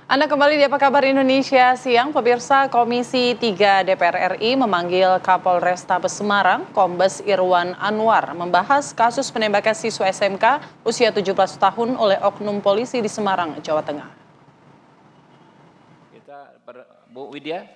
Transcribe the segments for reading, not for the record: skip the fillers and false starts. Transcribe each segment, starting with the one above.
Anda kembali di Apa Kabar Indonesia Siang, pemirsa. Komisi 3 DPR RI memanggil Kapolrestabes Semarang, Kombes Irwan Anwar, membahas kasus penembakan siswa SMK usia 17 tahun oleh oknum polisi di Semarang, Jawa Tengah. Bu Widya.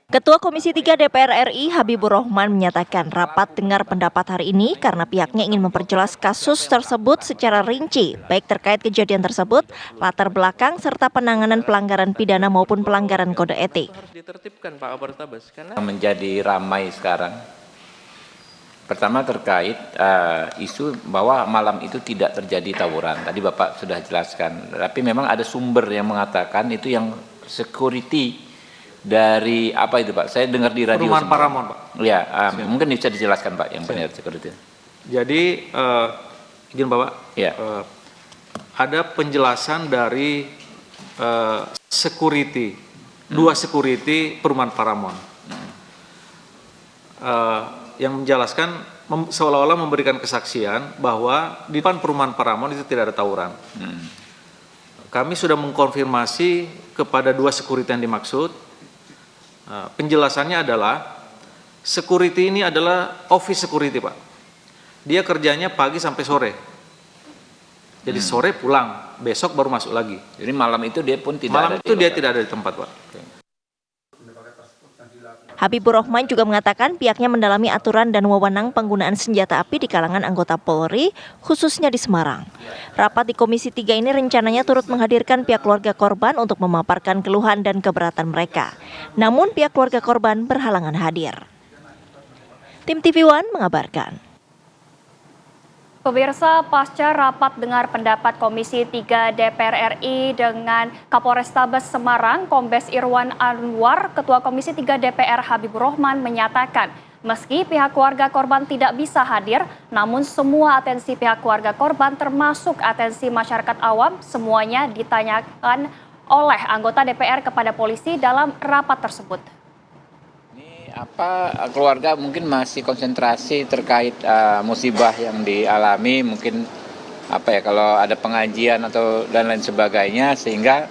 Ketua Komisi 3 DPR RI Habibur Rahman menyatakan rapat dengar pendapat hari ini karena pihaknya ingin memperjelas kasus tersebut secara rinci, baik terkait kejadian tersebut, latar belakang, serta penanganan pelanggaran pidana maupun pelanggaran kode etik. Harus ditertibkan Pak Kapolrestabes karena menjadi ramai sekarang. Pertama terkait isu bahwa malam itu tidak terjadi tawuran. Tadi Bapak sudah jelaskan, tapi memang ada sumber yang mengatakan itu yang security dari apa itu Pak? Saya dengar di radio. Perumahan Paramount Pak. Ya, mungkin bisa dijelaskan Pak yang benar security. Jadi izin Bapak, Ya. ada penjelasan dari security, dua security Perumahan Paramount, yang menjelaskan seolah-olah memberikan kesaksian bahwa di depan Perumahan Paramount itu tidak ada tawuran. Kami sudah mengkonfirmasi kepada dua security yang dimaksud. Penjelasannya adalah security ini adalah office security Pak. Dia kerjanya pagi sampai sore. Jadi sore pulang, besok baru masuk lagi. Jadi malam itu dia pun tidak Malam ada. itu dia tidak ada di tempat Pak. Habibur Rahman juga mengatakan pihaknya mendalami aturan dan wewenang penggunaan senjata api di kalangan anggota Polri, khususnya di Semarang. Rapat di Komisi 3 ini rencananya turut menghadirkan pihak keluarga korban untuk memaparkan keluhan dan keberatan mereka. Namun pihak keluarga korban berhalangan hadir. Tim TV One mengabarkan. Pemirsa, pasca rapat dengar pendapat Komisi 3 DPR RI dengan Kapolrestabes Semarang, Kombes Irwan Anwar, Ketua Komisi 3 DPR Habibur Rahman menyatakan, meski pihak keluarga korban tidak bisa hadir, namun semua atensi pihak keluarga korban termasuk atensi masyarakat awam, semuanya ditanyakan oleh anggota DPR kepada polisi dalam rapat tersebut. Keluarga mungkin masih konsentrasi terkait musibah yang dialami, mungkin kalau ada pengajian atau dan lain sebagainya, sehingga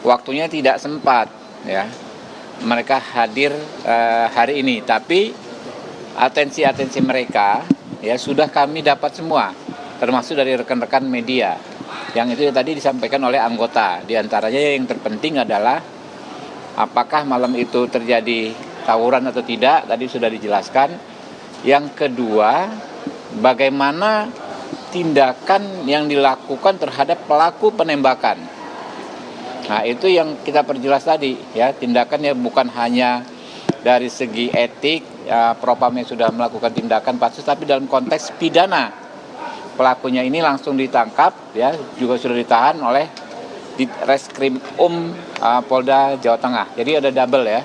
waktunya tidak sempat ya mereka hadir hari ini. Tapi atensi mereka ya sudah kami dapat semua, termasuk dari rekan-rekan media yang itu tadi disampaikan oleh anggota. Di antaranya yang terpenting adalah apakah malam itu terjadi tawuran atau tidak, tadi sudah dijelaskan. Yang kedua, bagaimana tindakan yang dilakukan terhadap pelaku penembakan. Nah, itu yang kita perjelas tadi ya, tindakannya bukan hanya dari segi etik, propamnya sudah melakukan tindakan pansus, tapi dalam konteks pidana. Pelakunya ini langsung ditangkap ya, juga sudah ditahan oleh di Reskrim Polda Jawa Tengah. Jadi ada double ya.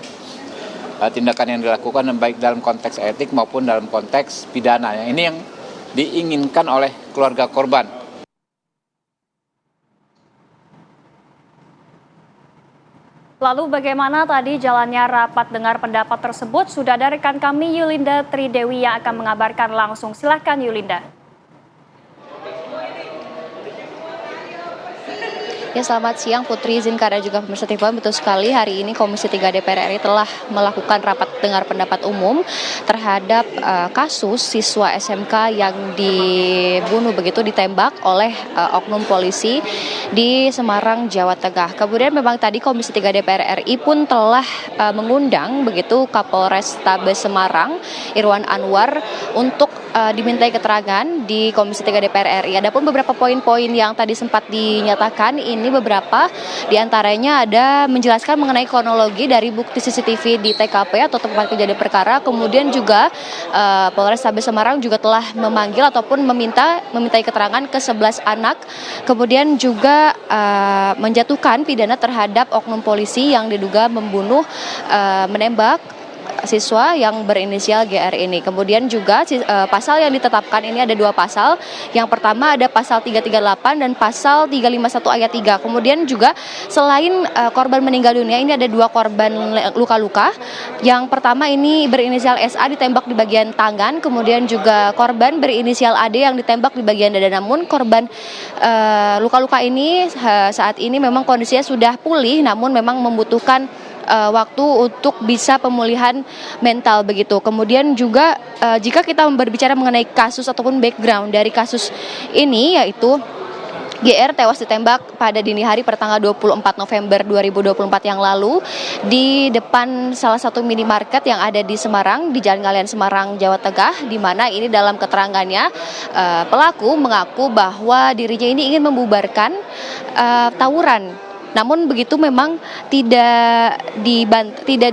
Tindakan yang dilakukan baik dalam konteks etik maupun dalam konteks pidana. Ini yang diinginkan oleh keluarga korban. Lalu bagaimana tadi jalannya rapat dengar pendapat tersebut? Sudah ada rekan kami Yulinda Tridewi yang akan mengabarkan langsung. Silakan Yulinda. Ya, selamat siang Putri, Zinka dan juga pemirsa TV One. Betul sekali, hari ini Komisi 3 DPR RI telah melakukan rapat dengar pendapat umum terhadap kasus siswa SMK yang dibunuh begitu, ditembak oleh oknum polisi di Semarang, Jawa Tengah. Kemudian memang tadi Komisi 3 DPR RI pun telah mengundang begitu Kapolrestabes Semarang, Irwan Anwar, untuk dimintai keterangan di Komisi 3 DPR RI. Adapun beberapa poin-poin yang tadi sempat dinyatakan, ini beberapa diantaranya ada menjelaskan mengenai kronologi dari bukti CCTV di TKP atau tempat kejadian perkara. Kemudian juga Polrestabes Semarang juga telah memanggil ataupun memintai keterangan ke 11 anak. Kemudian juga menjatuhkan pidana terhadap oknum polisi yang diduga menembak siswa yang berinisial GR ini. Kemudian juga pasal yang ditetapkan ini ada 2 pasal. Yang pertama ada pasal 338 dan pasal 351 ayat 3. Kemudian juga selain korban meninggal dunia, ini ada 2 korban luka-luka. Yang pertama ini berinisial SA ditembak di bagian tangan, kemudian juga korban berinisial AD yang ditembak di bagian dada. Namun korban luka-luka ini saat ini memang kondisinya sudah pulih, namun memang membutuhkan waktu untuk bisa pemulihan mental begitu. Kemudian juga jika kita berbicara mengenai kasus ataupun background dari kasus ini, yaitu GR tewas ditembak pada dini hari pertanggal 24 November 2024 yang lalu di depan salah satu minimarket yang ada di Semarang, di Jalan Ngalian Semarang, Jawa Tengah, di mana ini dalam keterangannya pelaku mengaku bahwa dirinya ini ingin membubarkan tawuran. Namun begitu memang tidak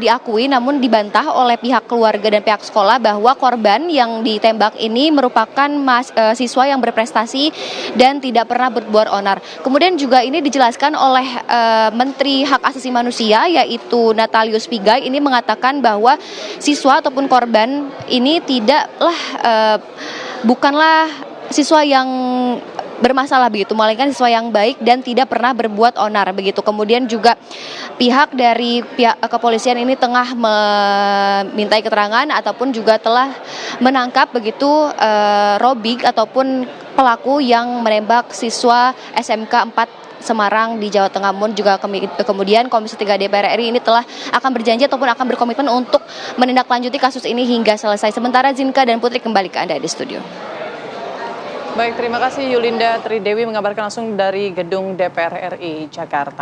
diakui, namun dibantah oleh pihak keluarga dan pihak sekolah bahwa korban yang ditembak ini merupakan siswa yang berprestasi dan tidak pernah berbuat onar. Kemudian juga ini dijelaskan oleh Menteri Hak Asasi Manusia, yaitu Natalius Pigai, ini mengatakan bahwa siswa ataupun korban ini bukanlah siswa yang bermasalah begitu, melainkan siswa yang baik dan tidak pernah berbuat onar begitu. Kemudian juga pihak kepolisian ini tengah memintai keterangan ataupun juga telah menangkap begitu Robik ataupun pelaku yang menembak siswa SMK 4 Semarang di Jawa Tengah. Juga kemudian Komisi 3 DPR RI ini akan berjanji ataupun akan berkomitmen untuk menindaklanjuti kasus ini hingga selesai. Sementara Zinka dan Putri kembali ke Anda di studio. Baik, terima kasih Yulinda Tridewi mengabarkan langsung dari Gedung DPR RI Jakarta.